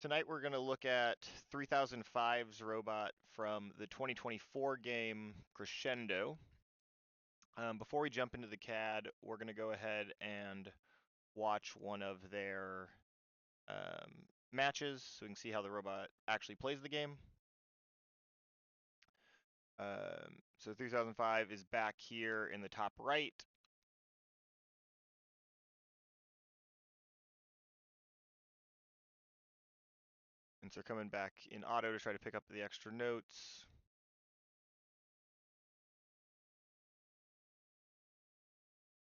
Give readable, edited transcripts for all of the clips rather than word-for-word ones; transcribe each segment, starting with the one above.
Tonight we're going to look at 3005's robot from the 2024 game Crescendo. Before we jump into the CAD, we're going to go ahead and watch one of their matches so we can see how the robot actually plays the game. So 3005 is back here in the top right. And so coming back in auto to try to pick up the extra notes.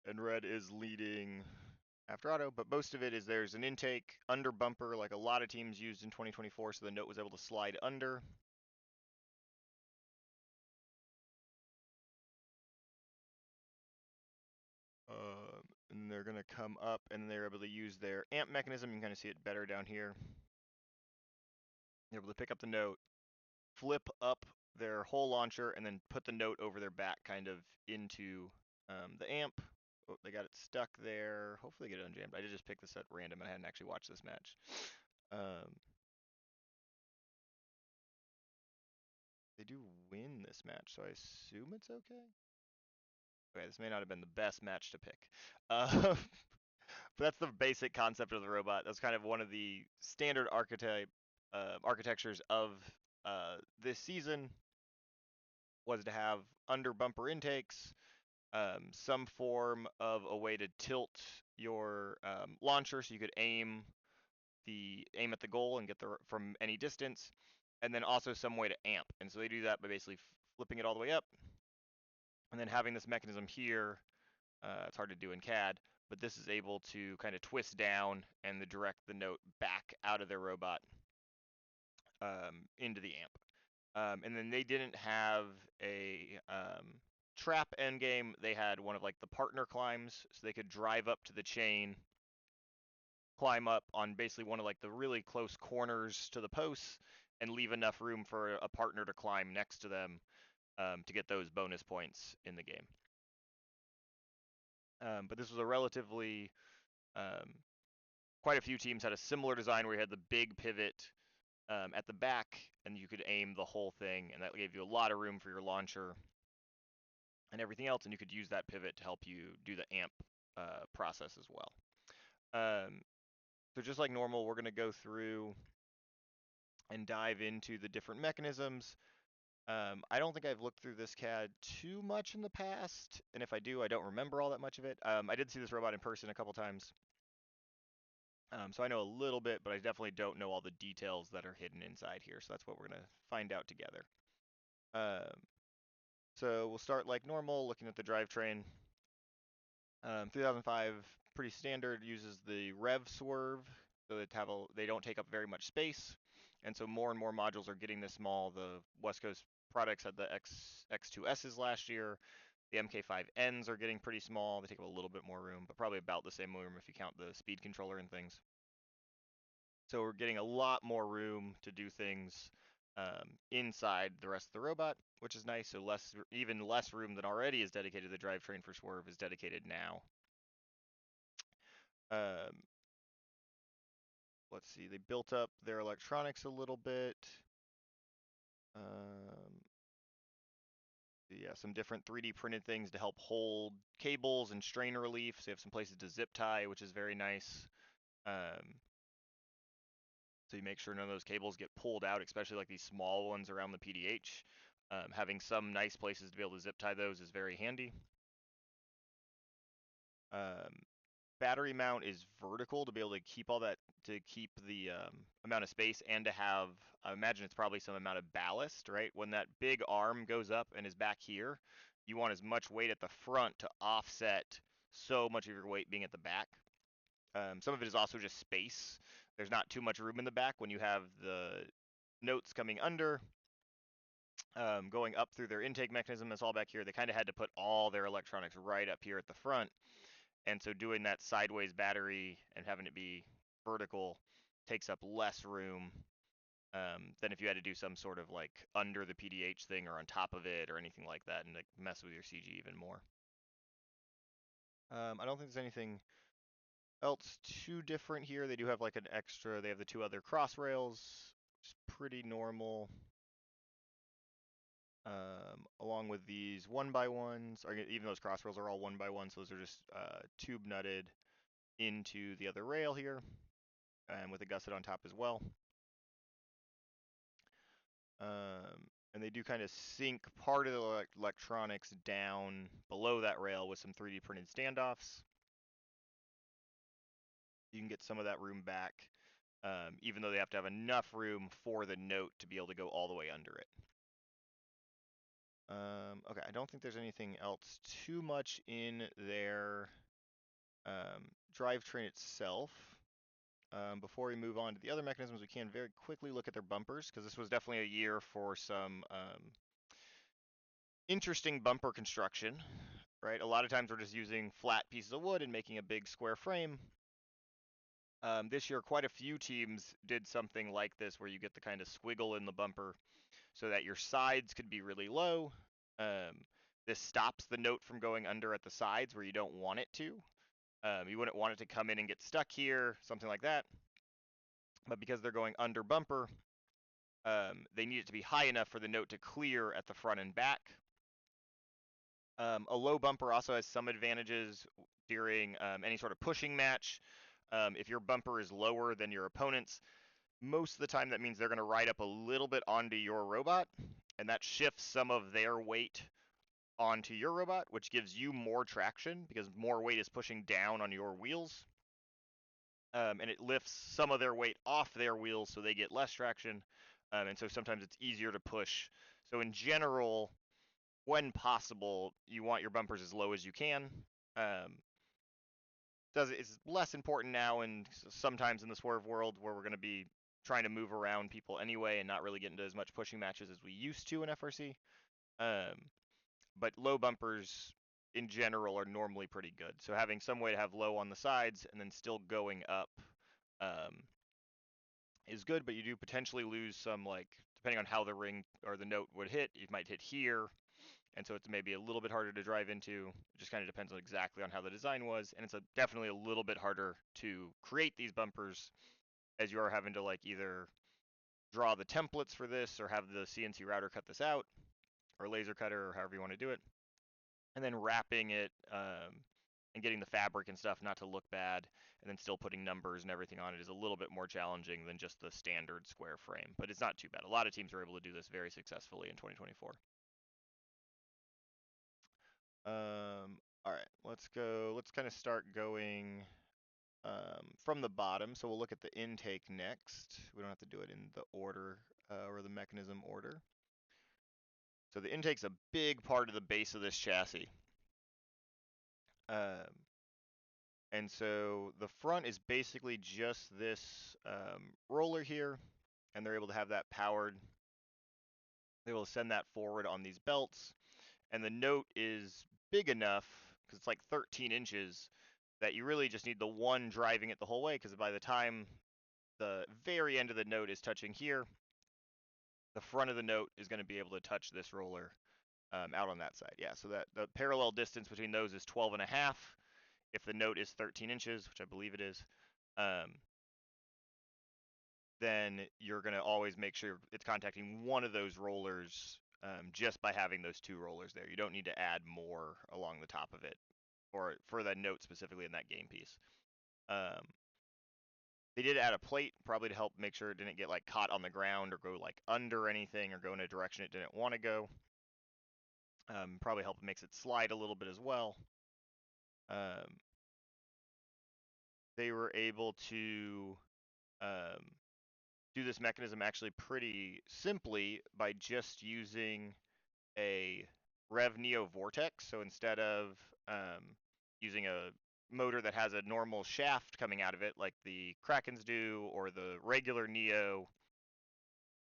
And red is leading after auto, but most of it is there's an intake under bumper like a lot of teams used in 2024, so the note was able to slide under. And they're going to come up and they're able to use their amp mechanism. You can kind of see it better down here. They're able to pick up the note, flip up their whole launcher, and then put the note over their back kind of into the amp. Oh, they got it stuck there. Hopefully they get it unjammed. I did just pick this at random. I hadn't actually watched this match. They do win this match, so I assume it's okay. Okay, this may not have been the best match to pick. But that's the basic concept of the robot. That's kind of one of the standard architectures of this season was to have under bumper intakes, some form of a way to tilt your launcher so you could aim at the goal and get the from any distance, and then also some way to amp. And so they do that by basically flipping it all the way up, and then having this mechanism here. It's hard to do in CAD, but this is able to kind of twist down and direct the note back out of their robot into the amp. And then they didn't have a trap endgame. They had one of like the partner climbs, so they could drive up to the chain, climb up on basically one of like the really close corners to the posts, and leave enough room for a partner to climb next to them to get those bonus points in the game. But this was a relatively quite a few teams had a similar design where you had the big pivot at the back, and you could aim the whole thing, and that gave you a lot of room for your launcher and everything else, and you could use that pivot to help you do the amp process as well. So just like normal, we're going to go through and dive into the different mechanisms. I don't think I've looked through this CAD too much in the past, and if I do, I don't remember all that much of it. I did see this robot in person a couple times. So I know a little bit, but I definitely don't know all the details that are hidden inside here. So that's what we're going to find out together. So we'll start like normal, looking at the drivetrain. 3005, pretty standard, uses the rev swerve, so they don't take up very much space. And so more and more modules are getting this small. The West Coast products had the X2Ss last year. The MK5Ns are getting pretty small. They take up a little bit more room, but probably about the same room if you count the speed controller and things. So we're getting a lot more room to do things inside the rest of the robot, which is nice. So even less room than already is dedicated to the drivetrain for swerve is dedicated now. Let's see, they built up their electronics a little bit. Yeah, some different 3D printed things to help hold cables and strain relief. So you have some places to zip tie, which is very nice. So you make sure none of those cables get pulled out, especially like these small ones around the PDH. Having some nice places to be able to zip tie those is very handy. Battery mount is vertical to be able to keep all that, to keep the amount of space, and to have, I imagine it's probably some amount of ballast, right? When that big arm goes up and is back here, you want as much weight at the front to offset so much of your weight being at the back. Some of it is also just space. There's not too much room in the back when you have the notes coming under, going up through their intake mechanism that's all back here. They kind of had to put all their electronics right up here at the front. And so doing that sideways battery and having it be vertical takes up less room than if you had to do some sort of like under the PDH thing or on top of it or anything like that, and like mess with your CG even more. I don't think there's anything else too different here. They do have like an extra, they have the 2 other cross rails, which is pretty normal. Along with these 1x1s, or even those cross rails are all 1x1, so those are just tube nutted into the other rail here, and with a gusset on top as well. And they do kind of sink part of the electronics down below that rail with some 3D printed standoffs. You can get some of that room back, even though they have to have enough room for the note to be able to go all the way under it. Okay, I don't think there's anything else too much in their drivetrain itself. Before we move on to the other mechanisms, we can very quickly look at their bumpers, because this was definitely a year for some interesting bumper construction, right? A lot of times we're just using flat pieces of wood and making a big square frame. This year, quite a few teams did something like this, where you get the kind of squiggle in the bumper so that your sides could be really low. This stops the note from going under at the sides where you don't want it to. You wouldn't want it to come in and get stuck here, something like that. But because they're going under bumper, they need it to be high enough for the note to clear at the front and back. A low bumper also has some advantages during any sort of pushing match. If your bumper is lower than your opponent's, most of the time that means they're going to ride up a little bit onto your robot, and that shifts some of their weight onto your robot, which gives you more traction because more weight is pushing down on your wheels. And it lifts some of their weight off their wheels so they get less traction. And so sometimes it's easier to push. So in general, when possible, you want your bumpers as low as you can. It's less important now, and sometimes in the swerve world where we're going to be trying to move around people anyway and not really get into as much pushing matches as we used to in FRC. But low bumpers in general are normally pretty good. So having some way to have low on the sides and then still going up is good, but you do potentially lose some, like, depending on how the ring or the note would hit, you might hit here, and so it's maybe a little bit harder to drive into. It just kind of depends on exactly on how the design was, and it's definitely a little bit harder to create these bumpers, as you are having to like either draw the templates for this or have the CNC router cut this out, or laser cutter, or however you want to do it, and then wrapping it and getting the fabric and stuff not to look bad, and then still putting numbers and everything on it is a little bit more challenging than just the standard square frame, but it's not too bad. A lot of teams are able to do this very successfully in 2024. All right, let's kind of start going from the bottom. So we'll look at the intake next. We don't have to do it in the order or the mechanism order. So the intake's a big part of the base of this chassis. And so the front is basically just this roller here, and they're able to have that powered. They will send that forward on these belts, and the note is big enough, because it's like 13 inches, that you really just need the one driving it the whole way, because by the time the very end of the note is touching here, the front of the note is going to be able to touch this roller out on that side. Yeah, so that the parallel distance between those is 12.5. If the note is 13 inches, which I believe it is, then you're going to always make sure it's contacting one of those rollers just by having those 2 rollers there. You don't need to add more along the top of it for that note specifically in that game piece. They did add a plate, probably to help make sure it didn't get like caught on the ground or go like under anything or go in a direction it didn't want to go. Probably help makes it slide a little bit as well. They were able to do this mechanism actually pretty simply by just using a Rev Neo Vortex. So instead of using a motor that has a normal shaft coming out of it like the Krakens do, or the regular Neo,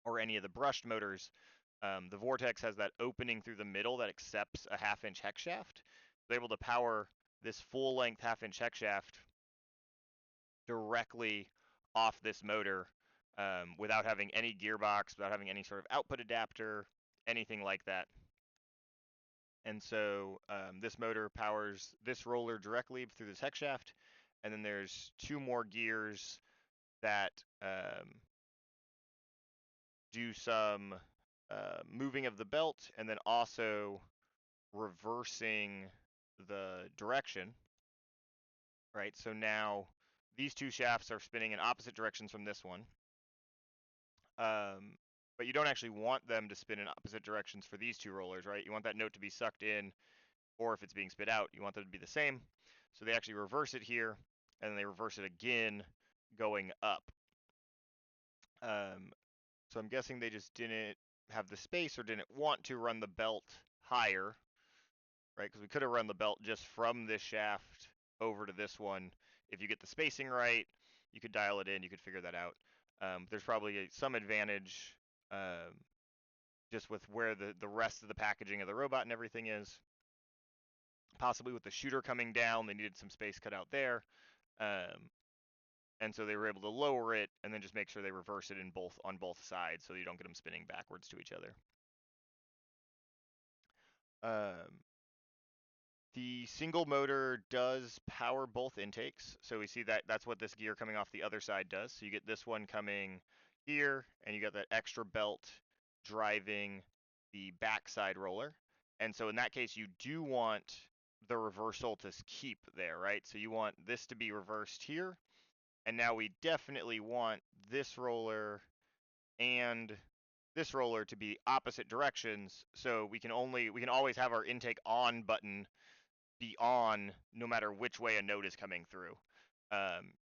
or any of the brushed motors, the Vortex has that opening through the middle that accepts a 1/2-inch hex shaft. They're able to power this full-length 1/2-inch hex shaft directly off this motor without having any gearbox, without having any sort of output adapter, anything like that. And so this motor powers this roller directly through this hex shaft, and then there's 2 more gears that do some moving of the belt, and then also reversing the direction, right? So now these 2 shafts are spinning in opposite directions from this one. But you don't actually want them to spin in opposite directions for these 2 rollers, right? You want that note to be sucked in, or if it's being spit out, you want them to be the same. So they actually reverse it here, and then they reverse it again going up. So I'm guessing they just didn't have the space or didn't want to run the belt higher, right? Because we could have run the belt just from this shaft over to this one. If you get the spacing right, you could dial it in, you could figure that out. There's probably some advantage just with where the rest of the packaging of the robot and everything is. Possibly with the shooter coming down, they needed some space cut out there. And so they were able to lower it and then just make sure they reverse it on both sides so you don't get them spinning backwards to each other. The single motor does power both intakes. So we see that that's what this gear coming off the other side does. So you get this one coming here, and you got that extra belt driving the backside roller. And so in that case, you do want the reversal to keep there, right? So you want this to be reversed here. And now we definitely want this roller and this roller to be opposite directions. So we can always have our intake on button be on no matter which way a note is coming through.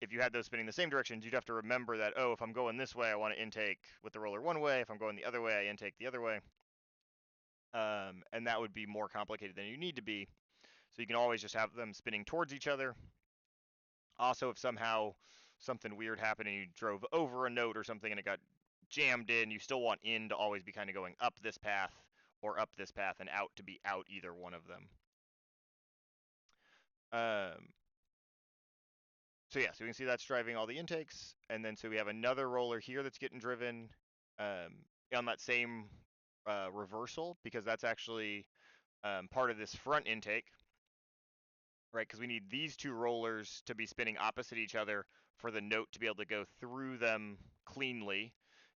If you had those spinning the same directions, you'd have to remember that, oh, if I'm going this way, I want to intake with the roller one way. If I'm going the other way, I intake the other way. And that would be more complicated than you need to be. So you can always just have them spinning towards each other. Also, if somehow something weird happened and you drove over a note or something and it got jammed in, you still want in to always be kind of going up this path or up this path and out to be out either one of them. So yeah, so we can see that's driving all the intakes, and then so we have another roller here that's getting driven on that same reversal, because that's actually part of this front intake, right? Because we need these 2 rollers to be spinning opposite each other for the note to be able to go through them cleanly.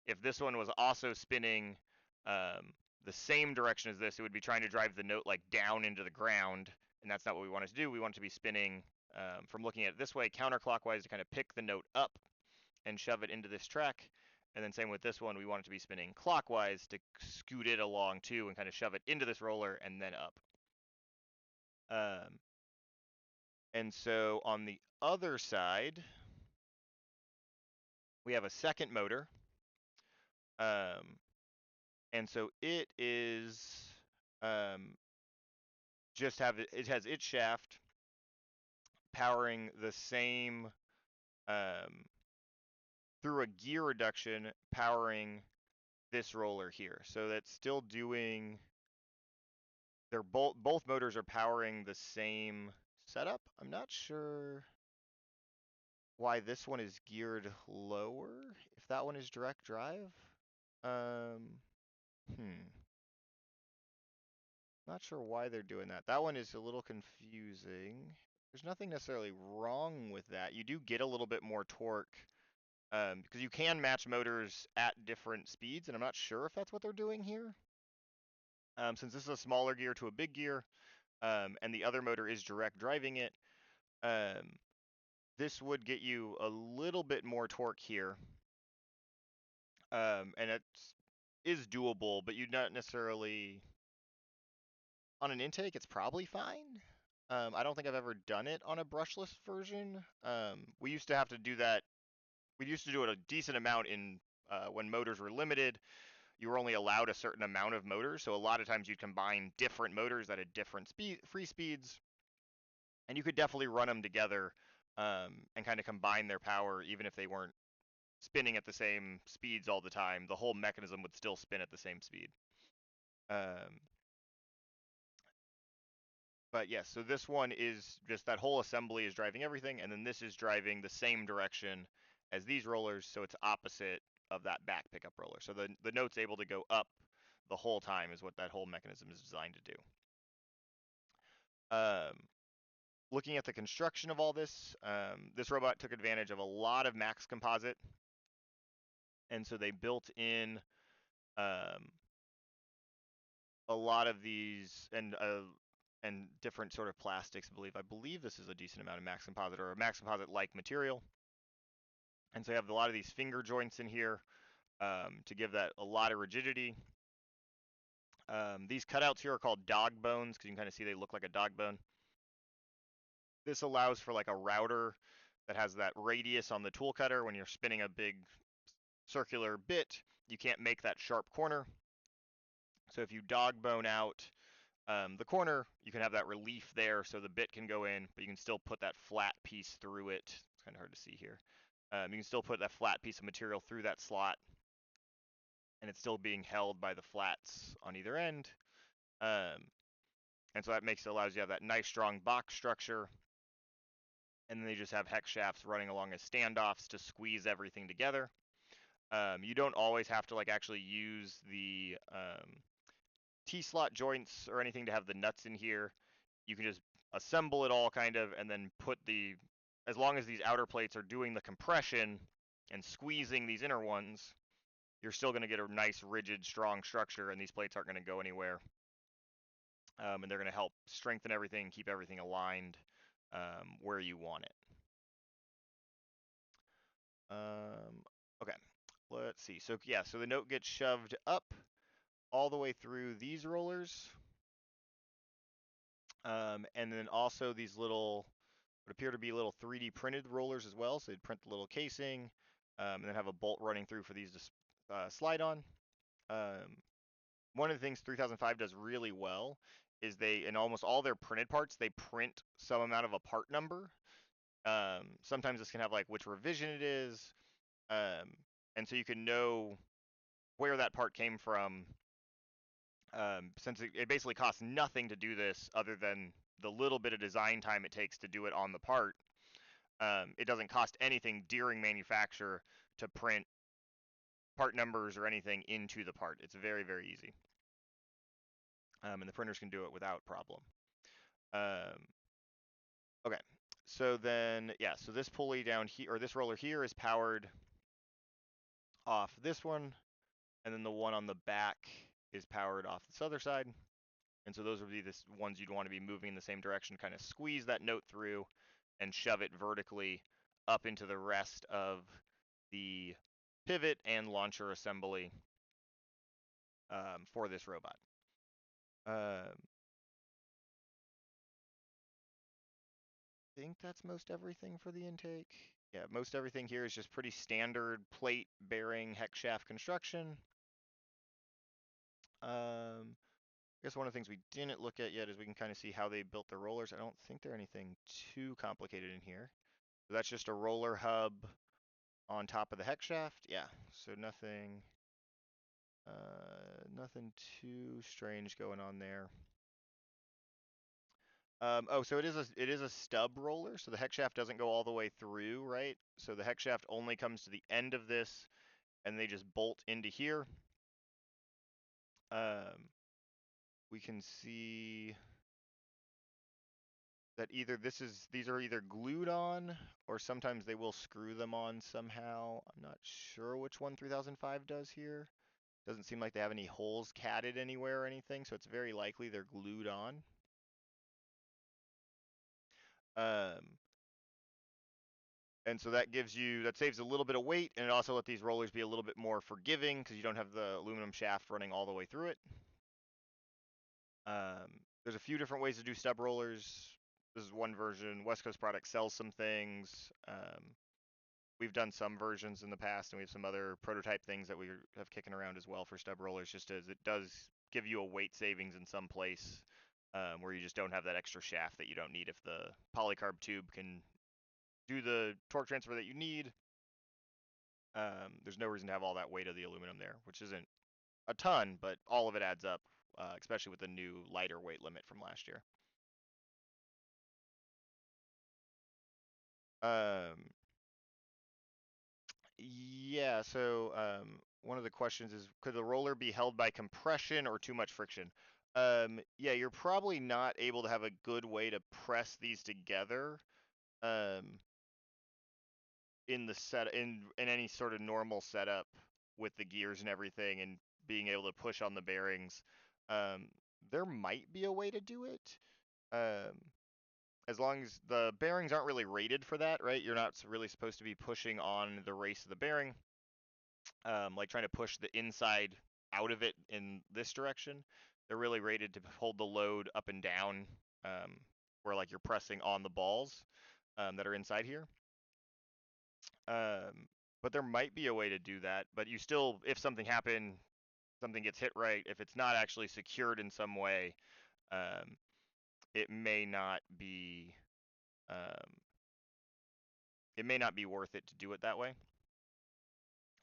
If this one was also spinning the same direction as this, it would be trying to drive the note like down into the ground, and that's not what we want it to do. We want it to be spinning from looking at it this way, counterclockwise, to kind of pick the note up and shove it into this track. And then same with this one, we want it to be spinning clockwise to scoot it along too and kind of shove it into this roller and then up. And so on the other side, we have a second motor. And so it is it has its shaft powering the same through a gear reduction powering this roller here. So that's still doing, they're both motors are powering the same setup. I'm not sure why this one is geared lower, if that one is direct drive. Not sure why they're doing that. That one is a little confusing. There's nothing necessarily wrong with that. You do get a little bit more torque because you can match motors at different speeds, and I'm not sure if that's what they're doing here. Since this is a smaller gear to a big gear, and the other motor is direct driving it, this would get you a little bit more torque here. And it is doable, but you'd not necessarily, on an intake, it's probably fine. I don't think I've ever done it on a brushless version. We used to have to do that. We used to do it a decent amount in when motors were limited. You were only allowed a certain amount of motors, so a lot of times you'd combine different motors that had different free speeds, and you could definitely run them together and kind of combine their power, even if they weren't spinning at the same speeds all the time. The whole mechanism would still spin at the same speed. But yes, so this one is just that whole assembly is driving everything, and then this is driving the same direction as these rollers, so it's opposite of that back pickup roller. So the note's able to go up the whole time is what that whole mechanism is designed to do. looking at the construction of all this, this robot took advantage of a lot of max composite, and so they built in um, a lot of these and different sort of plastics. I believe this is a decent amount of max composite or a max composite like material, and so you have a lot of these finger joints in here to give that a lot of rigidity. These cutouts here are called dog bones because you can kind of see they look like a dog bone. This allows for like a router that has that radius on the tool cutter. When you're spinning a big circular bit, you can't make that sharp corner. So if you dog bone out the corner, you can have that relief there so the bit can go in, but you can still put that flat piece through it. It's kind of hard to see here. You can still put that flat piece of material through that slot, and it's still being held by the flats on either end. And so that allows you to have that nice strong box structure. And then they just have hex shafts running along as standoffs to squeeze everything together. You don't always have to like actually use the T-slot joints or anything to have the nuts in here. You can just assemble it all kind of and then put as long as these outer plates are doing the compression and squeezing these inner ones, you're still going to get a nice rigid strong structure, and these plates aren't going to go anywhere. And they're going to help strengthen everything, keep everything aligned where you want it. Okay, let's see. So yeah, so the note gets shoved up all the way through these rollers. And then also these little, what appear to be little 3D printed rollers as well. So they'd print the little casing and then have a bolt running through for these to slide on. One of the things 3005 does really well is in almost all their printed parts, they print some amount of a part number. Sometimes this can have like which revision it is. And so you can know where that part came from. Since it basically costs nothing to do this other than the little bit of design time it takes to do it on the part. It doesn't cost anything during manufacture to print part numbers or anything into the part. It's very, very easy. And the printers can do it without problem. Okay, so then, yeah, so this pulley down here, or this roller here is powered off this one, and then the one on the back is powered off this other side. And so those would be the ones you'd want to be moving in the same direction, kind of squeeze that note through and shove it vertically up into the rest of the pivot and launcher assembly for this robot. I think that's most everything for the intake. Yeah, most everything here is just pretty standard plate bearing hex shaft construction. I guess one of the things we didn't look at yet is we can kind of see how they built the rollers. I don't think they're anything too complicated in here. So that's just a roller hub on top of the hex shaft. Yeah, so nothing too strange going on there. Oh, so it is a stub roller, so the hex shaft doesn't go all the way through, right? So the hex shaft only comes to the end of this, and they just bolt into here. We can see that these are either glued on, or sometimes they will screw them on somehow. I'm not sure which one 3005 does here. Doesn't seem like they have any holes catted anywhere or anything, so it's very likely they're glued on. And so that saves a little bit of weight, and it also let these rollers be a little bit more forgiving because you don't have the aluminum shaft running all the way through it. There's a few different ways to do stub rollers. This is one version. West Coast Products sells some things. We've done some versions in the past, and we have some other prototype things that we have kicking around as well for stub rollers, just as it does give you a weight savings in some place where you just don't have that extra shaft that you don't need if the polycarb tube can do the torque transfer that you need. There's no reason to have all that weight of the aluminum there, which isn't a ton, but all of it adds up, especially with the new lighter weight limit from last year. Yeah, so one of the questions is, could the roller be held by compression or too much friction? Yeah, you're probably not able to have a good way to press these together in the set in any sort of normal setup with the gears and everything and being able to push on the bearings. Um, there might be a way to do it. Um, as long as the bearings aren't really rated for that, right? You're not really supposed to be pushing on the race of the bearing, like trying to push the inside out of it in this direction. They're really rated to hold the load up and down, where like you're pressing on the balls that are inside here. But there might be a way to do that. But you still, if something happened, something gets hit right, if it's not actually secured in some way, um, it may not be um, it may not be worth it to do it that way.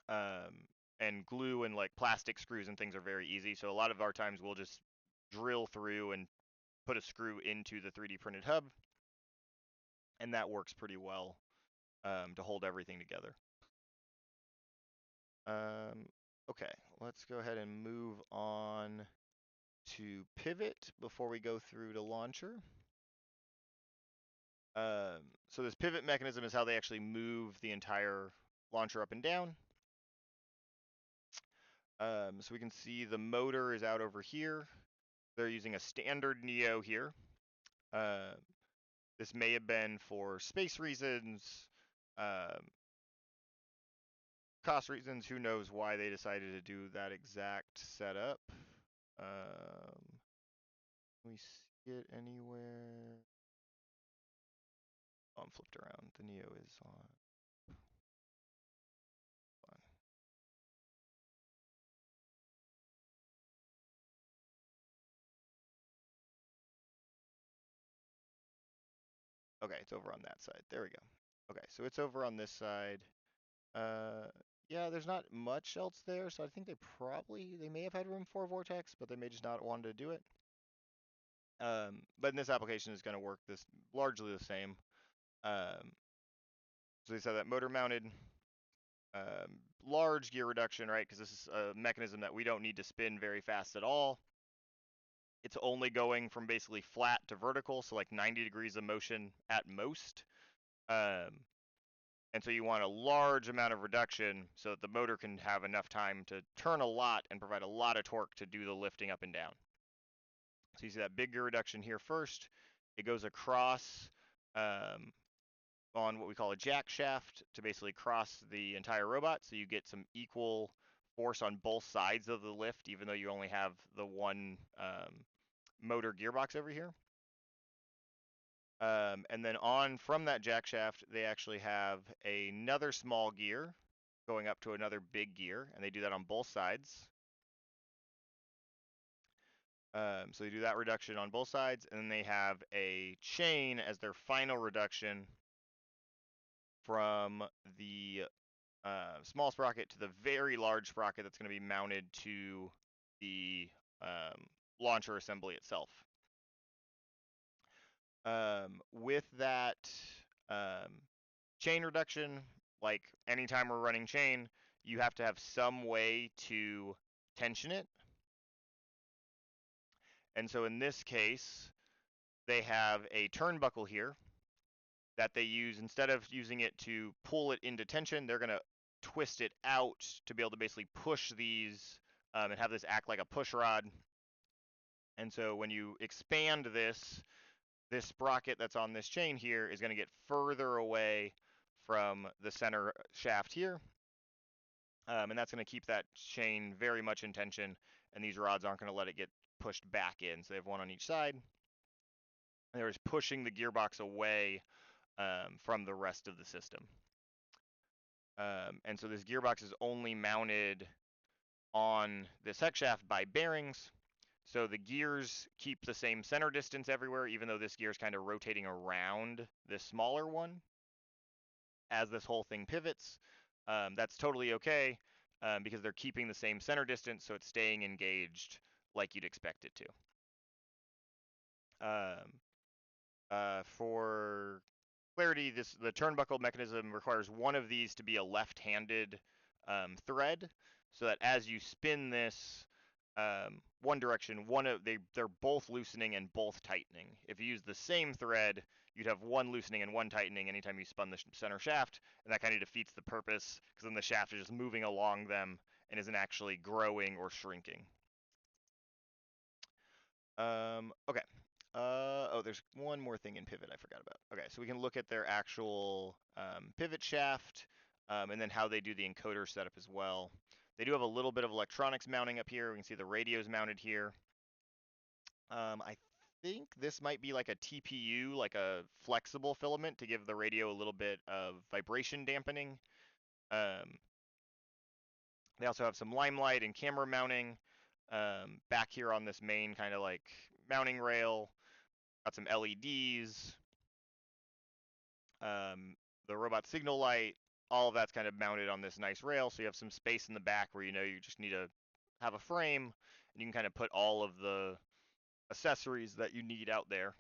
And glue and like plastic screws and things are very easy. So a lot of our times we'll just drill through and put a screw into the 3D printed hub, and that works pretty well to hold everything together. Okay, let's go ahead and move on to pivot before we go through to launcher. So this pivot mechanism is how they actually move the entire launcher up and down. So we can see the motor is out over here. They're using a standard Neo here. This may have been for space reasons, um, cost reasons. Who knows why they decided to do that exact setup? Can we see it anywhere? Oh, I'm flipped around. The Neo is on. Okay, it's over on that side. There we go. Okay, so it's over on this side. Uh, yeah, there's not much else there, so I think they may have had room for Vortex, but they may just not wanted to do it. But in this application, it's going to work this largely the same. So they said that motor mounted, large gear reduction, right? Because this is a mechanism that we don't need to spin very fast at all. It's only going from basically flat to vertical, so like 90 degrees of motion at most. And so you want a large amount of reduction so that the motor can have enough time to turn a lot and provide a lot of torque to do the lifting up and down. So you see that big gear reduction here first. It goes across on what we call a jack shaft to basically cross the entire robot, so you get some equal force on both sides of the lift, even though you only have the one motor gearbox over here. And then on from that jack shaft, they actually have another small gear going up to another big gear, and they do that on both sides. So they do that reduction on both sides, and then they have a chain as their final reduction from the small sprocket to the very large sprocket that's going to be mounted to the launcher assembly itself. With that chain reduction, like anytime we're running chain, you have to have some way to tension it. And so in this case, they have a turnbuckle here that they use. Instead of using it to pull it into tension, they're going to twist it out to be able to basically push these and have this act like a push rod. And so when you expand this sprocket that's on this chain here is going to get further away from the center shaft here. And that's going to keep that chain very much in tension, and these rods aren't going to let it get pushed back in. So they have one on each side. And they're just pushing the gearbox away from the rest of the system. And so this gearbox is only mounted on this hex shaft by bearings. So the gears keep the same center distance everywhere, even though this gear is kind of rotating around this smaller one as this whole thing pivots. That's totally okay because they're keeping the same center distance, so it's staying engaged like you'd expect it to. For clarity, the turnbuckle mechanism requires one of these to be a left-handed thread, so that as you spin this, one direction, they're both loosening and both tightening. If you use the same thread, you'd have one loosening and one tightening anytime you spun the center shaft, and that kind of defeats the purpose because then the shaft is just moving along them and isn't actually growing or shrinking. Okay. Oh, there's one more thing in pivot I forgot about. Okay, so we can look at their actual pivot shaft and then how they do the encoder setup as well. They do have a little bit of electronics mounting up here. We can see the radios mounted here. I think this might be like a TPU, like a flexible filament to give the radio a little bit of vibration dampening. They also have some limelight and camera mounting back here on this main kind of like mounting rail. Got some LEDs, the robot signal light, all of that's kind of mounted on this nice rail. So you have some space in the back where you know you just need to have a frame and you can kind of put all of the accessories that you need out there.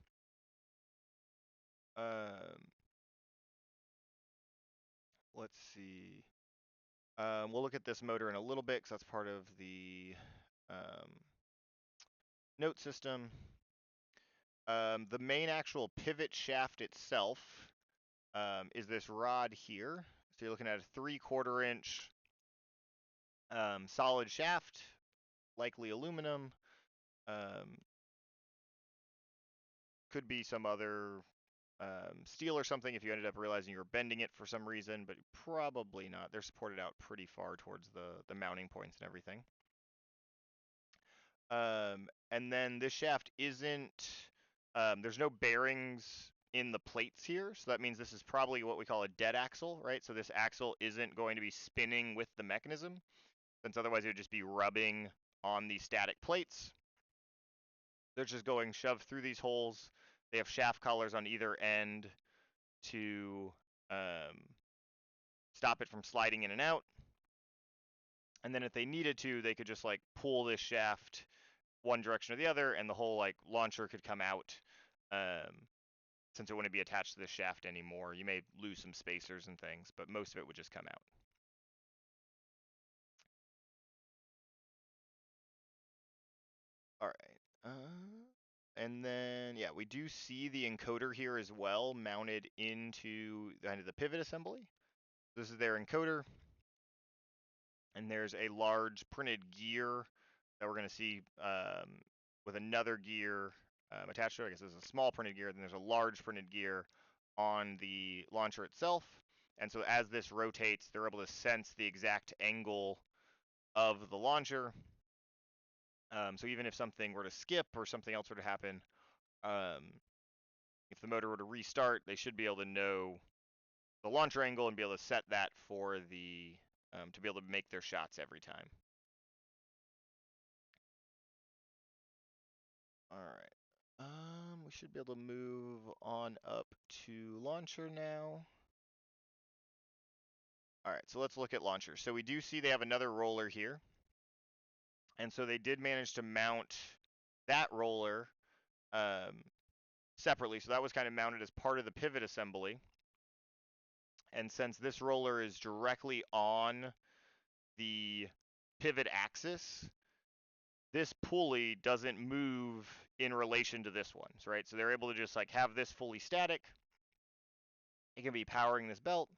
Let's see. We'll look at this motor in a little bit because that's part of the note system. The main actual pivot shaft itself is this rod here. So you're looking at a 3/4 inch solid shaft, likely aluminum. Could be some other steel or something if you ended up realizing you were bending it for some reason, but probably not. They're supported out pretty far towards the mounting points and everything. And then this shaft isn't, there's no bearings in the plates here, so that means this is probably what we call a dead axle, right? So this axle isn't going to be spinning with the mechanism, since otherwise it would just be rubbing on the static plates. They're just going shoved through these holes. They have shaft collars on either end to stop it from sliding in and out. And then if they needed to, they could just like pull this shaft one direction or the other, and the whole like launcher could come out. Since it wouldn't be attached to the shaft anymore, you may lose some spacers and things, but most of it would just come out. All right. And then, yeah, we do see the encoder here as well, mounted into kind of the pivot assembly. This is their encoder. And there's a large printed gear that we're going to see with another gear attached to it. I guess there's a small printed gear, then there's a large printed gear on the launcher itself. And so as this rotates, they're able to sense the exact angle of the launcher. So even if something were to skip or something else were to happen, if the motor were to restart, they should be able to know the launcher angle and be able to set that for the to be able to make their shots every time. All right. We should be able to move on up to launcher now. All right, so let's look at launcher. So we do see they have another roller here. And so they did manage to mount that roller separately. So that was kind of mounted as part of the pivot assembly. And since this roller is directly on the pivot axis, this pulley doesn't move in relation to this one, right? So they're able to just like have this fully static. It can be powering this belt.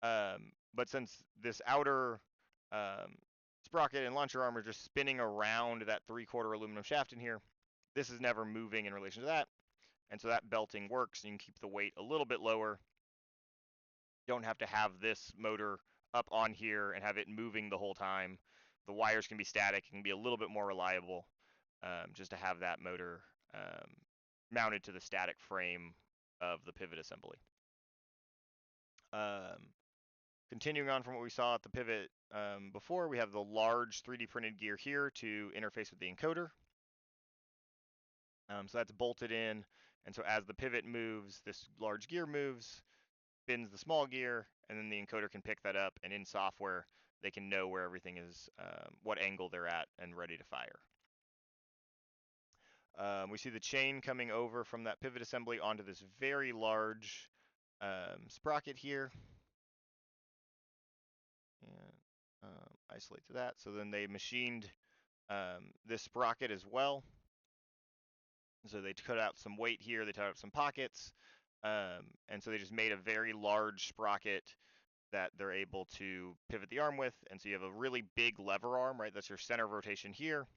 But since this outer sprocket and launcher arm are just spinning around that 3/4 aluminum shaft in here, this is never moving in relation to that. And so that belting works, and you can keep the weight a little bit lower. You don't have to have this motor up on here and have it moving the whole time. The wires can be static, it can be a little bit more reliable just to have that motor mounted to the static frame of the pivot assembly. Continuing on from what we saw at the pivot before, we have the large 3D printed gear here to interface with the encoder. So that's bolted in, and so as the pivot moves, this large gear moves, spins the small gear, and then the encoder can pick that up, and in software, they can know where everything is, what angle they're at, and ready to fire. We see the chain coming over from that pivot assembly onto this very large sprocket here. And isolate to that. So then they machined this sprocket as well. So they cut out some weight here, they cut out some pockets, and so they just made a very large sprocket that they're able to pivot the arm with. And so you have a really big lever arm, right? That's your center of rotation here.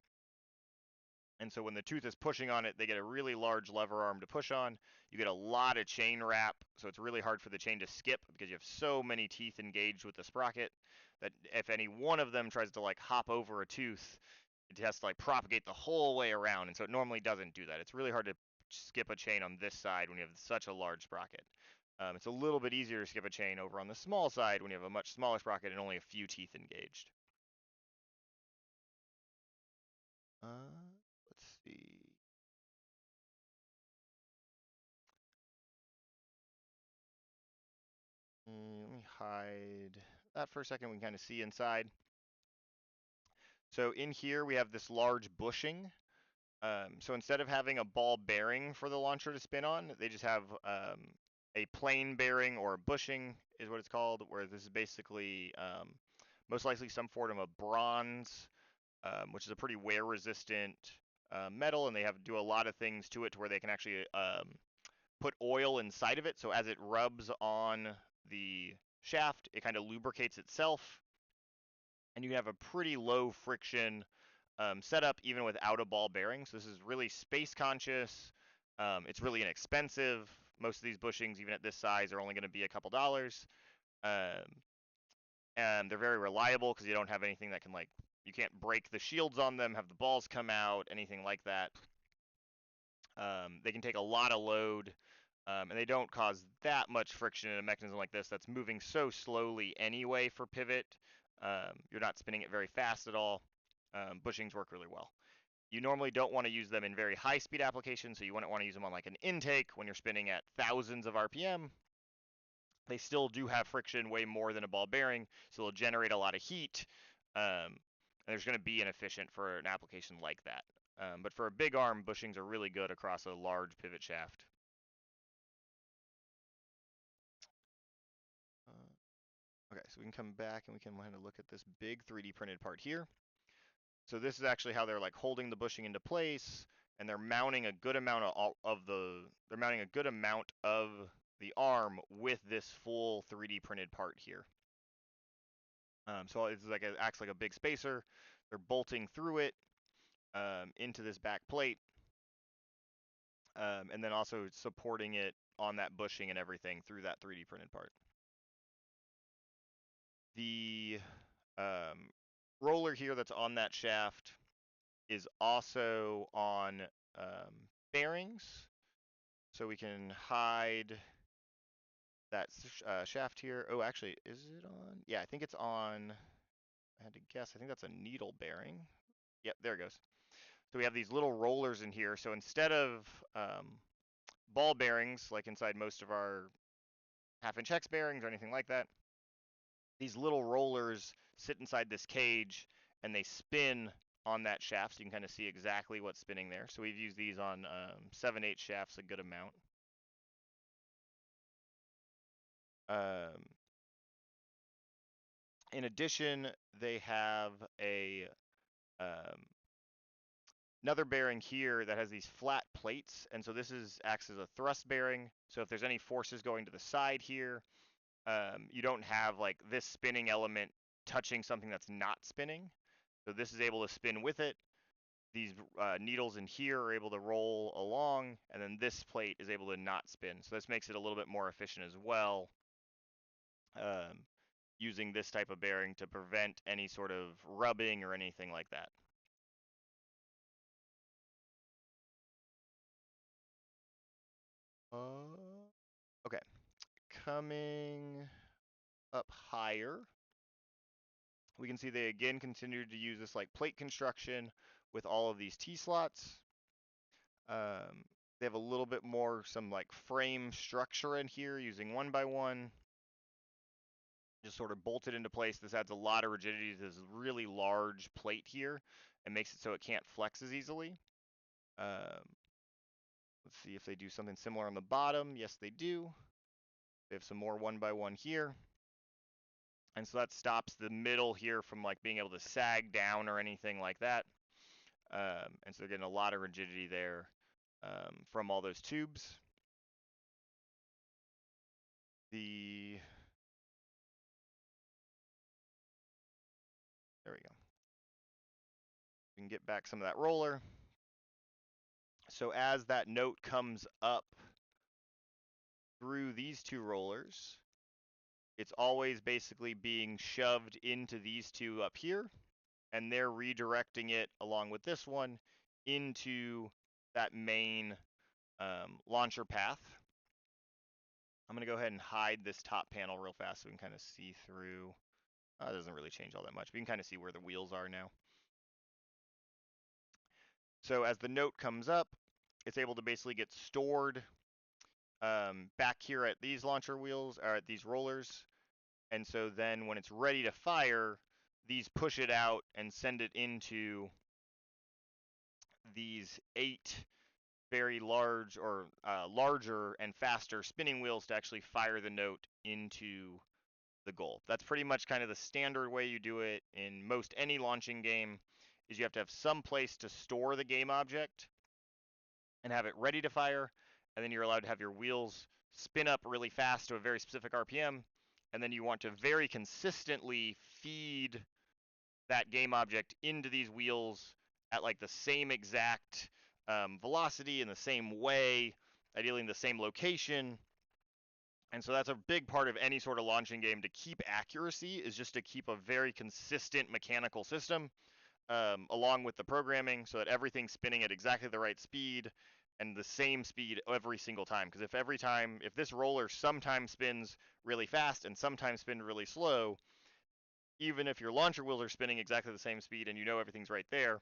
And so when the tooth is pushing on it, they get a really large lever arm to push on. You get a lot of chain wrap, so it's really hard for the chain to skip because you have so many teeth engaged with the sprocket that if any one of them tries to like hop over a tooth, it has to like propagate the whole way around. And so it normally doesn't do that. It's really hard to skip a chain on this side when you have such a large sprocket. It's a little bit easier to skip a chain over on the small side when you have a much smaller sprocket and only a few teeth engaged. Let's see. Let me hide that for a second. We can kind of see inside. So in here we have this large bushing. So instead of having a ball bearing for the launcher to spin on, they just have a plain bearing, or a bushing is what it's called, where this is basically most likely some form of bronze, which is a pretty wear resistant metal, and they have do a lot of things to it to where they can actually put oil inside of it, so as it rubs on the shaft, it kind of lubricates itself, and you have a pretty low friction setup even without a ball bearing. So this is really space conscious. It's really inexpensive. Most of these bushings, even at this size, are only going to be a couple dollars. And they're very reliable because you don't have anything that can like, you can't break the shields on them, have the balls come out, anything like that. They can take a lot of load, and they don't cause that much friction in a mechanism like this that's moving so slowly anyway for pivot. You're not spinning it very fast at all. Bushings work really well. You normally don't want to use them in very high speed applications, so you wouldn't want to use them on like an intake when you're spinning at thousands of RPM. They still do have friction way more than a ball bearing, so they'll generate a lot of heat. And there's going to be inefficient for an application like that. But for a big arm, bushings are really good across a large pivot shaft. Okay, so we can come back and we can kind of look at this big 3D printed part here. So this is actually how they're like holding the bushing into place, and they're mounting a good amount they're mounting a good amount of the arm with this full 3D printed part here. So it's like it acts like a big spacer. They're bolting through it into this back plate, and then also supporting it on that bushing and everything through that 3D printed part. The roller here that's on that shaft is also on bearings, so we can hide that shaft here. Oh, actually, is it on? Yeah, I think it's on. I had to guess. I think that's a needle bearing. Yep, there it goes. So we have these little rollers in here. So instead of ball bearings, like inside most of our half-inch hex bearings or anything like that, these little rollers sit inside this cage and they spin on that shaft, so you can kind of see exactly what's spinning there. So we've used these on 7/8 shafts a good amount. In addition, they have a another bearing here that has these flat plates, and so this acts as a thrust bearing. So if there's any forces going to the side here, you don't have like this spinning element touching something that's not spinning. So this is able to spin with it. These needles in here are able to roll along, and then this plate is able to not spin. So this makes it a little bit more efficient as well, using this type of bearing to prevent any sort of rubbing or anything like that. Okay, coming up higher, we can see they again continued to use this like plate construction with all of these T-slots. They have a little bit more, some like frame structure in here using 1x1. Just sort of bolted into place. This adds a lot of rigidity to this really large plate here and makes it so it can't flex as easily. Let's see if they do something similar on the bottom. Yes, they do. They have some more 1x1 here. And so that stops the middle here from like being able to sag down or anything like that. And so they're getting a lot of rigidity there from all those tubes. There we go. We can get back some of that roller. So as that note comes up through these two rollers, it's always basically being shoved into these two up here, and they're redirecting it along with this one into that main launcher path. I'm going to go ahead and hide this top panel real fast so we can kind of see through. It doesn't really change all that much. We can kind of see where the wheels are now. So as the note comes up, it's able to basically get stored back here at these launcher wheels, or at these rollers. And so then when it's ready to fire, these push it out and send it into these 8 very large or larger and faster spinning wheels to actually fire the note into the goal. That's pretty much kind of the standard way you do it in most any launching game, is you have to have some place to store the game object and have it ready to fire, and then you're allowed to have your wheels spin up really fast to a very specific RPM, and then you want to very consistently feed that game object into these wheels at like the same exact velocity in the same way, ideally in the same location. And so that's a big part of any sort of launching game. To keep accuracy is just to keep a very consistent mechanical system along with the programming, so that everything's spinning at exactly the right speed and the same speed every single time. Because if this roller sometimes spins really fast and sometimes spins really slow, even if your launcher wheels are spinning exactly the same speed and you know everything's right there,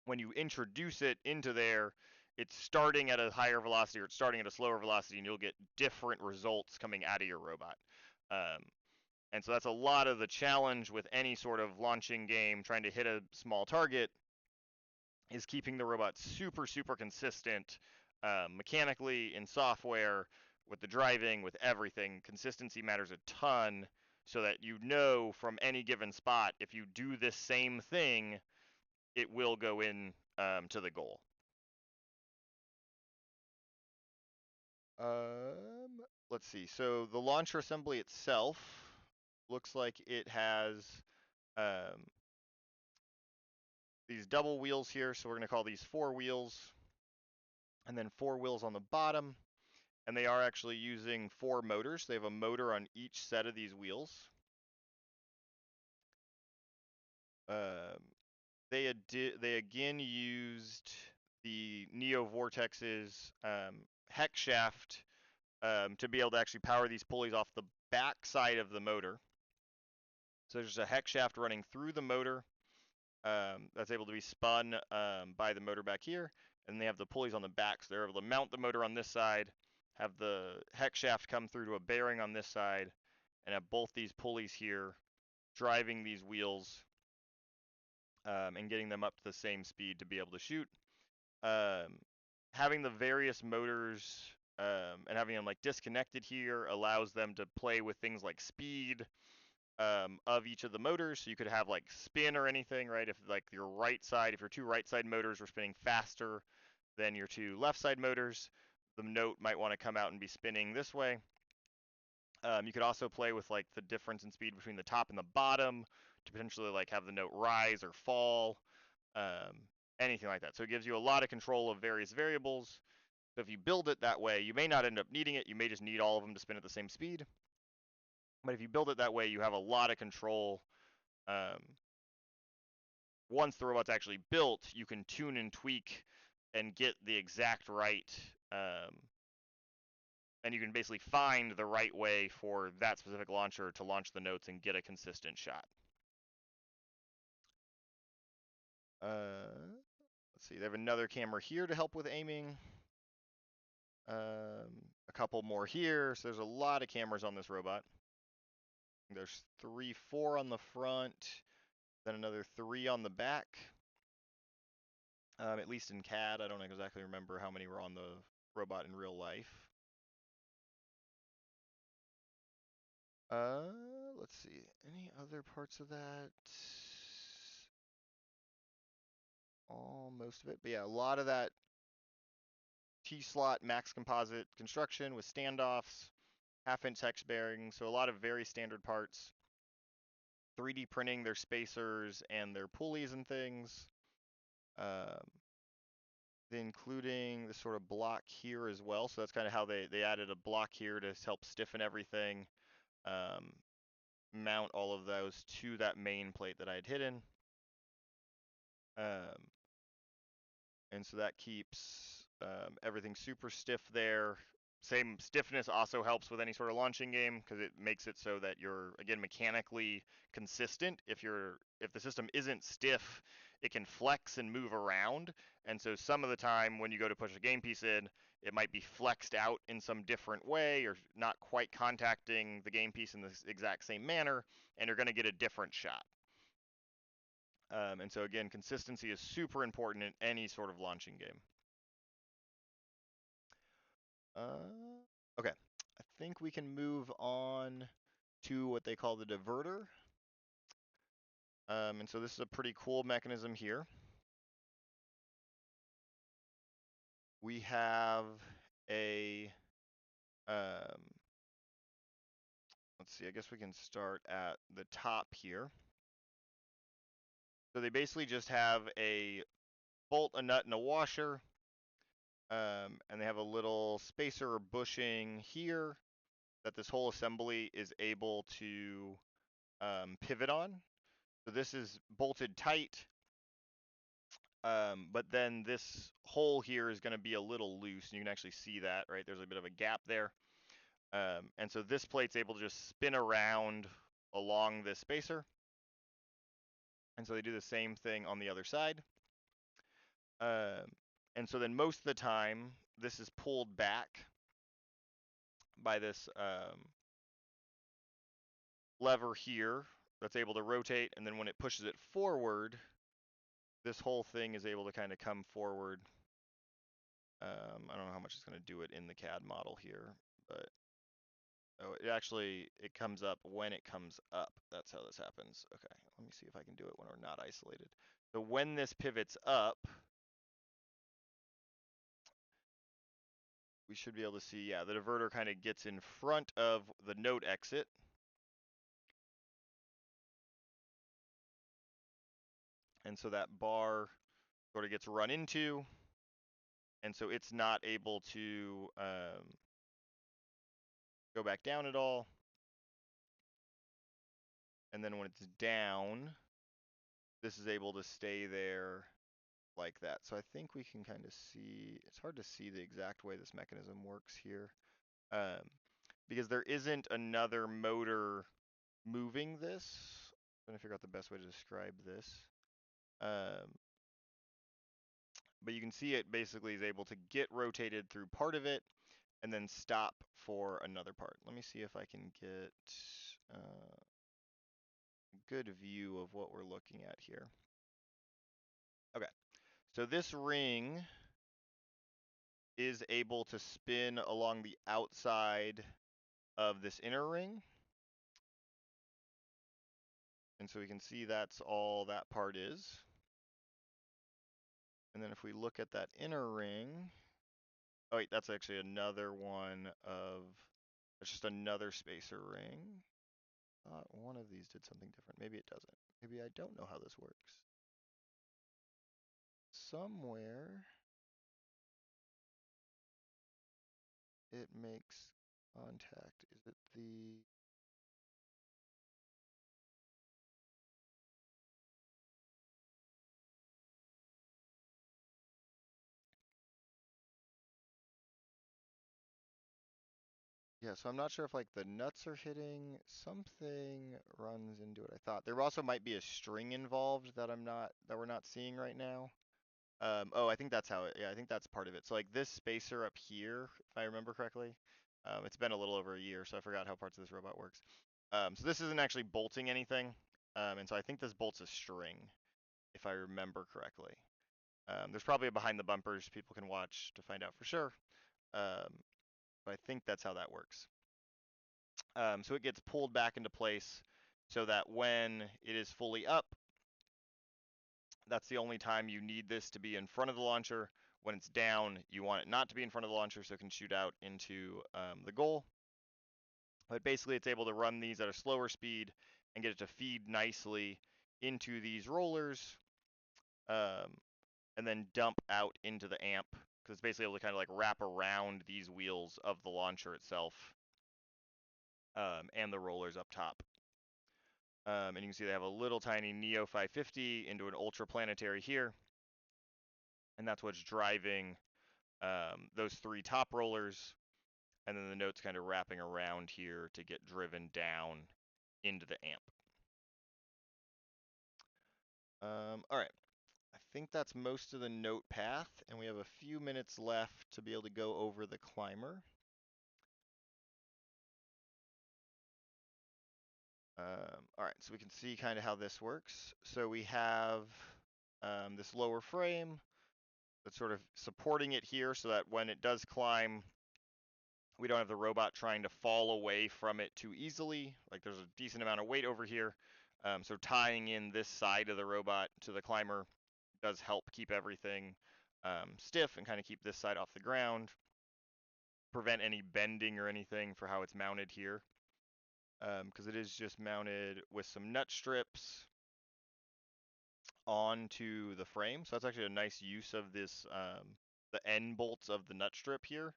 when you introduce it into there, it's starting at a higher velocity or it's starting at a slower velocity, and you'll get different results coming out of your robot. And so that's a lot of the challenge with any sort of launching game trying to hit a small target, is keeping the robot super, super consistent mechanically, in software, with the driving, with everything. Consistency matters a ton, so that you know from any given spot, if you do this same thing, it will go in to the goal. Let's see. So the launcher assembly itself looks like it has these double wheels here. So we're going to call these 4 wheels, and then 4 wheels on the bottom. And they are actually using 4 motors. They have a motor on each set of these wheels. They again used the Neo Vortex's hex shaft to be able to actually power these pulleys off the back side of the motor. So there's a hex shaft running through the motor that's able to be spun by the motor back here, and they have the pulleys on the back, so they're able to mount the motor on this side, have the hex shaft come through to a bearing on this side, and have both these pulleys here driving these wheels and getting them up to the same speed to be able to shoot. Having the various motors and having them like disconnected here allows them to play with things like speed of each of the motors. So you could have like spin or anything, right? If like your right side, if your 2 right side motors were spinning faster than your 2 left side motors, the note might want to come out and be spinning this way. You could also play with like the difference in speed between the top and the bottom to potentially like have the note rise or fall, anything like that. So it gives you a lot of control of various variables. So if you build it that way, you may not end up needing it. You may just need all of them to spin at the same speed. But if you build it that way, you have a lot of control. Once the robot's actually built, you can tune and tweak and get the exact right, and you can basically find the right way for that specific launcher to launch the notes and get a consistent shot. Let's see, they have another camera here to help with aiming. A couple more here, so there's a lot of cameras on this robot. There's 3, 4 on the front, then another 3 on the back. At least in CAD, I don't exactly remember how many were on the robot in real life. Let's see, any other parts of that? most of it. But yeah, a lot of that T-slot max composite construction with standoffs, half-inch hex bearings, so a lot of very standard parts. 3D printing their spacers and their pulleys and things. Including the sort of block here as well. So that's kind of how they added a block here to help stiffen everything. Mount all of those to that main plate that I had hidden. And so that keeps everything super stiff there. Same stiffness also helps with any sort of launching game because it makes it so that you're, again, mechanically consistent. If the system isn't stiff, it can flex and move around. And so some of the time when you go to push a game piece in, it might be flexed out in some different way or not quite contacting the game piece in the exact same manner, and you're going to get a different shot. And so again, consistency is super important in any sort of launching game. Okay, I think we can move on to what they call the diverter. And so this is a pretty cool mechanism here. We have a, let's see, I guess we can start at the top here. So they basically just have a bolt, a nut, and a washer. And they have a little spacer or bushing here that this whole assembly is able to pivot on. So this is bolted tight, but then this hole here is going to be a little loose, and you can actually see that, right? There's a bit of a gap there. And so this plate's able to just spin around along this spacer. And so they do the same thing on the other side. And so then most of the time, this is pulled back by this lever here that's able to rotate, and then when it pushes it forward, this whole thing is able to kind of come forward. I don't know how much it's going to do it in the CAD model here, but it comes up when it comes up. That's how this happens. Okay, let me see if I can do it when we're not isolated. So when this pivots up, we should be able to see, yeah, the diverter kind of gets in front of the note exit. And so that bar sort of gets run into, and so it's not able to go back down at all. And then when it's down, this is able to stay there like that. So I think we can kind of see, it's hard to see the exact way this mechanism works here, because there isn't another motor moving this. I'm trying to figure out the best way to describe this. But you can see it basically is able to get rotated through part of it and then stop for another part. Let me see if I can get a good view of what we're looking at here. Okay, so this ring is able to spin along the outside of this inner ring. And so we can see that's all that part is. And then if we look at that inner ring, oh wait, that's actually another one of, it's just another spacer ring. One of these did something different. Maybe it doesn't. Maybe I don't know how this works. Somewhere it makes contact. Is it the... Yeah, so I'm not sure if like the nuts are hitting, something runs into it. I thought there also might be a string involved that we're not seeing right now. Oh, I think that's how it, yeah, I think that's part of it. So like this spacer up here, if I remember correctly, it's been a little over a year, so I forgot how parts of this robot works. So this isn't actually bolting anything, and so I think this bolts a string, if I remember correctly. There's probably a behind the bumpers people can watch to find out for sure, but I think that's how that works. So it gets pulled back into place so that when it is fully up, That's the only time you need this to be in front of the launcher. When it's down, you want it not to be in front of the launcher so it can shoot out into the goal. But basically, it's able to run these at a slower speed and get it to feed nicely into these rollers, and then dump out into the amp, because it's basically able to kind of like wrap around these wheels of the launcher itself, and the rollers up top. And you can see they have a little tiny Neo 550 into an Ultra Planetary here, and that's what's driving those 3 top rollers, and then the note's kind of wrapping around here to get driven down into the amp. All right, I think that's most of the note path, and we have a few minutes left to be able to go over the climber. All right, so we can see kind of how this works. So we have this lower frame that's sort of supporting it here so that when it does climb, we don't have the robot trying to fall away from it too easily. Like there's a decent amount of weight over here. So tying in this side of the robot to the climber does help keep everything stiff and kind of keep this side off the ground, prevent any bending or anything for how it's mounted here. Because it is just mounted with some nut strips onto the frame. So that's actually a nice use of this, the end bolts of the nut strip here,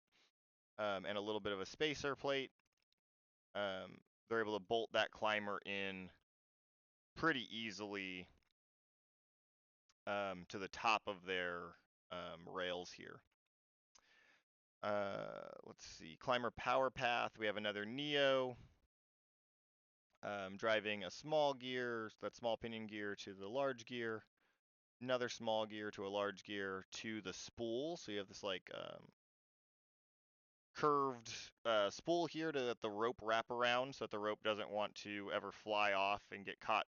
and a little bit of a spacer plate. They're able to bolt that climber in pretty easily to the top of their rails here. Let's see, climber power path. We have another Neo driving a small gear, that small pinion gear to the large gear, another small gear to a large gear to the spool. So you have this like curved spool here to let the rope wrap around so that the rope doesn't want to ever fly off and get caught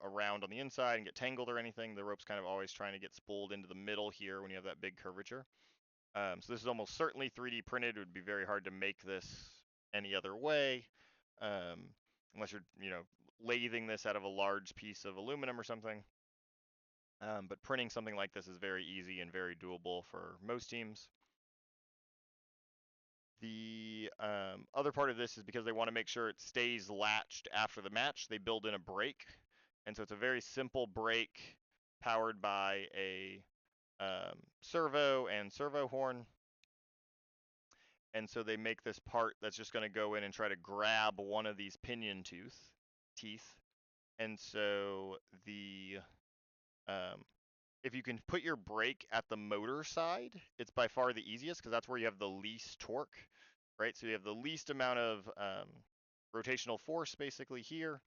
around on the inside and get tangled or anything. The rope's kind of always trying to get spooled into the middle here when you have that big curvature. So this is almost certainly 3D printed. It would be very hard to make this any other way, unless you're, lathing this out of a large piece of aluminum or something. But printing something like this is very easy and very doable for most teams. The other part of this is because they want to make sure it stays latched after the match, they build in a brake. And so it's a very simple brake powered by a servo and servo horn. And so they make this part that's just going to go in and try to grab one of these pinion teeth. And so the if you can put your brake at the motor side, it's by far the easiest because that's where you have the least torque, right? So you have the least amount of rotational force basically here,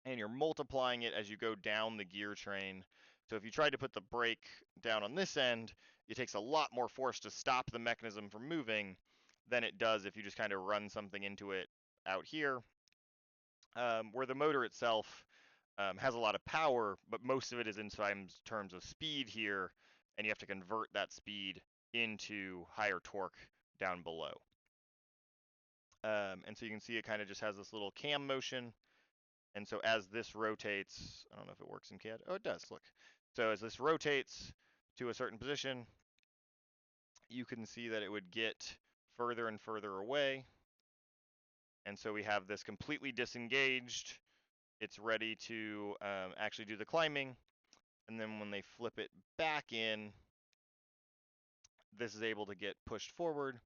and you're multiplying it as you go down the gear train. So if you tried to put the brake down on this end, it takes a lot more force to stop the mechanism from moving than it does if you just kind of run something into it out here, where the motor itself has a lot of power, but most of it is in terms of speed here, and you have to convert that speed into higher torque down below. And so you can see it kind of just has this little cam motion. And so as this rotates, I don't know if it works in CAD. Oh, it does, look. So as this rotates to a certain position, you can see that it would get further and further away. And so we have this completely disengaged. It's ready to actually do the climbing. And then when they flip it back in, this is able to get pushed forward,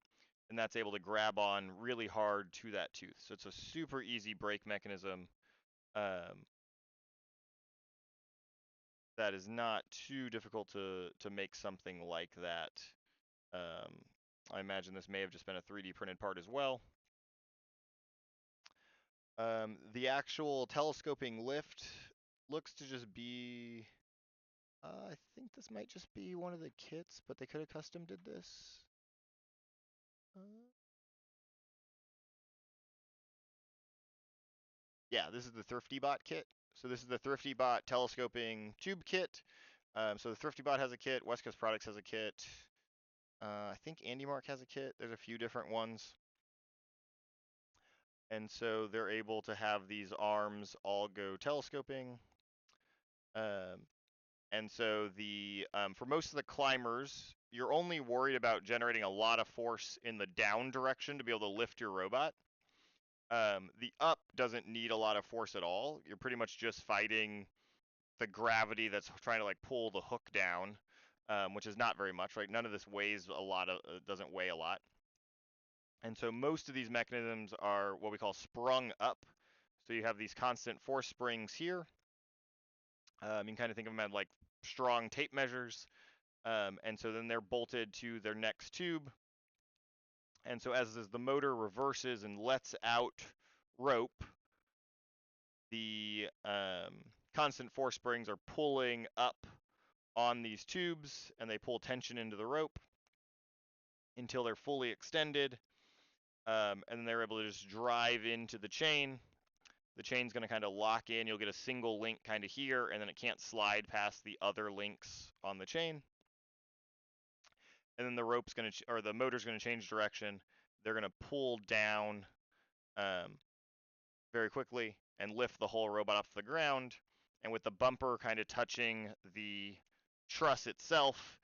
and that's able to grab on really hard to that tooth. So it's a super easy brake mechanism that is not too difficult to make something like that. I imagine this may have just been a 3D printed part as well. The actual telescoping lift looks to just be, I think this might just be one of the kits, but they could have custom did this. Yeah, this is the ThriftyBot kit. So this is the ThriftyBot telescoping tube kit. So the ThriftyBot has a kit, West Coast Products has a kit. I think AndyMark has a kit. There's a few different ones. And so they're able to have these arms all go telescoping. And so the for most of the climbers, you're only worried about generating a lot of force in the down direction to be able to lift your robot. The up doesn't need a lot of force at all. You're pretty much just fighting the gravity that's trying to like pull the hook down, which is not very much, right? None of this weighs a lot of, doesn't weigh a lot. And so most of these mechanisms are what we call sprung up. So you have these constant force springs here. You can kind of think of them as like strong tape measures. And so then they're bolted to their next tube. And so as the motor reverses and lets out rope, the constant force springs are pulling up on these tubes, and they pull tension into the rope until they're fully extended, and then they're able to just drive into the chain. The chain's going to kind of lock in. You'll get a single link kind of here, and then it can't slide past the other links on the chain. And then the rope's going to, or the motor's going to change direction. They're going to pull down very quickly and lift the whole robot off the ground. And with the bumper kind of touching the truss itself,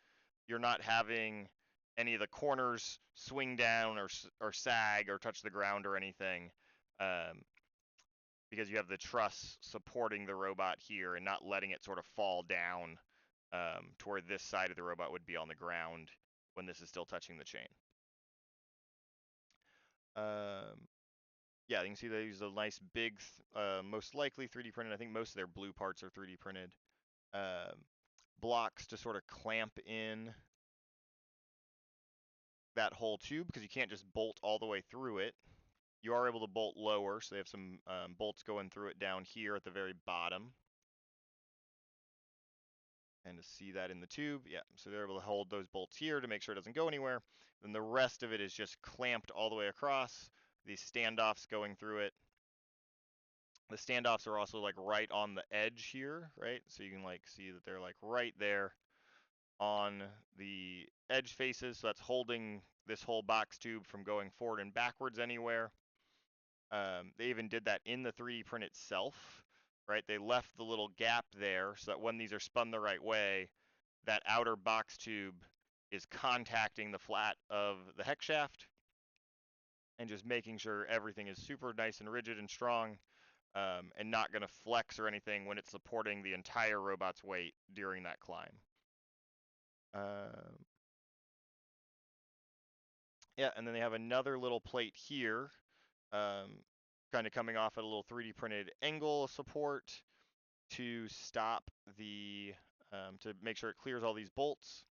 you're not having any of the corners swing down or sag or touch the ground or anything, because you have the truss supporting the robot here and not letting it sort of fall down to where this side of the robot would be on the ground when this is still touching the chain. Yeah, you can see they use a nice big, most likely 3D printed. I think most of their blue parts are 3D printed. Blocks to sort of clamp in that whole tube, because you can't just bolt all the way through it. You are able to bolt lower, so they have some bolts going through it down here at the very bottom. And to see that in the tube, yeah, so they're able to hold those bolts here to make sure it doesn't go anywhere. Then the rest of it is just clamped all the way across. These standoffs going through it. The standoffs are also like right on the edge here, right? So you can like see that they're like right there on the edge faces. So that's holding this whole box tube from going forward and backwards anywhere. They even did that in the 3D print itself, right? They left the little gap there so that when these are spun the right way, that outer box tube is contacting the flat of the hex shaft and just making sure everything is super nice and rigid and strong, and not going to flex or anything when it's supporting the entire robot's weight during that climb. Yeah, and then they have another little plate here, kind of coming off at a little 3D printed angle support to stop the, to make sure it clears all these bolts,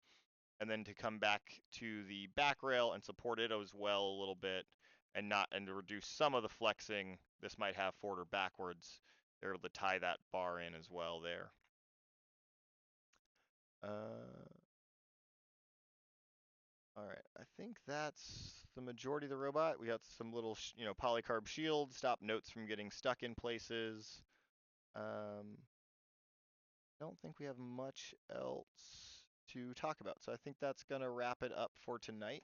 and then to come back to the back rail and support it as well a little bit, and to reduce some of the flexing this might have forward or backwards. They're able to tie that bar in as well there. All right, I think that's the majority of the robot. We got some little, polycarb shields, stop notes from getting stuck in places. Don't think we have much else to talk about, so I think that's gonna wrap it up for tonight.